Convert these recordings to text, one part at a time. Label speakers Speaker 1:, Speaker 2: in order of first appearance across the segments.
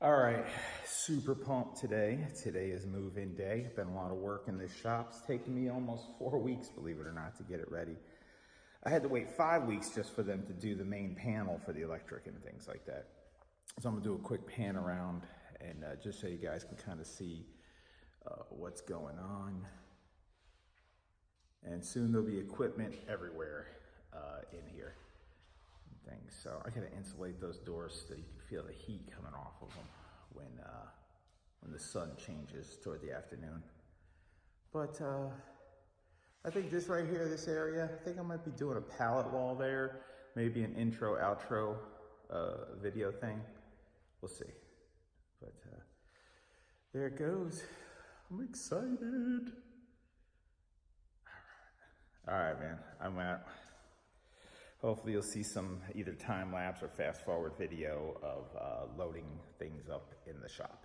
Speaker 1: All right, super pumped today. Today is move-in day. Been a lot of work in this shop. It's taken me almost 4 weeks, believe it or not, to get it ready. I had to wait 5 weeks just for them to do the main panel for the electric and things like that. So I'm gonna do a quick pan around and just so you guys can kind of see what's going on. And soon there'll be equipment everywhere in here. Things. So I gotta insulate those doors so you can feel the heat coming off of them when the sun changes toward the afternoon. But I think this right here, this area, I think I might be doing a pallet wall there, maybe an intro, outro video thing. We'll see. But there it goes. I'm excited. All right, man. I'm out. Hopefully you'll see some either time lapse or fast forward video of loading things up in the shop.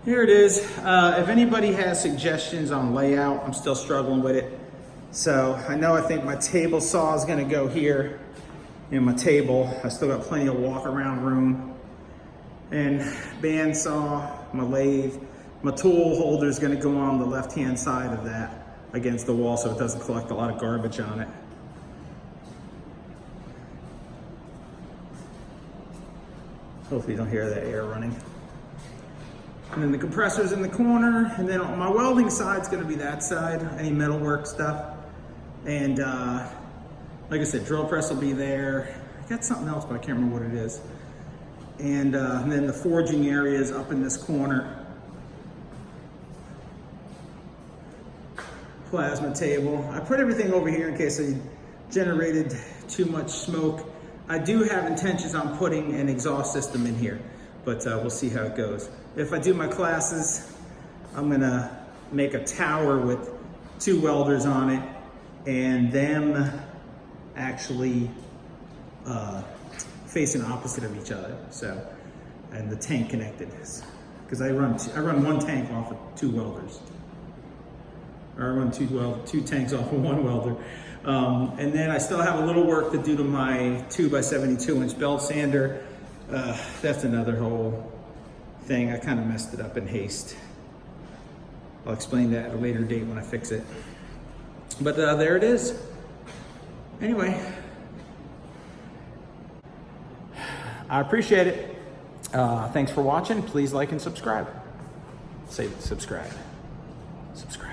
Speaker 1: Here it is. If anybody has suggestions on layout, I'm still struggling with it. So I think my table saw is gonna go here in my table. I still got plenty of walk around room. And band saw, my lathe, my tool holder is gonna go on the left-hand side of that against the wall so it doesn't collect a lot of garbage on it. Hopefully you don't hear the air running. And then the compressor's in the corner, and then on my welding side's gonna be that side, any metalwork stuff. And like I said, drill press will be there. I got something else, but I can't remember what it is. And then the forging area is up in this corner. Plasma table. I put everything over here in case I generated too much smoke. I do have intentions on putting an exhaust system in here, but we'll see how it goes. If I do my classes, I'm gonna make a tower with 2 welders on it and them actually facing opposite of each other. So, and the tank connected, because I run 1 tank off of 2 welders. Or I run 2 tanks off of 1 welder. And then I still have a little work to do to my 2x72-inch belt sander. That's another whole thing. I kind of messed it up in haste. I'll explain that at a later date when I fix it. But there it is. Anyway, I appreciate it. Thanks for watching. Please like and subscribe. Say subscribe. Subscribe.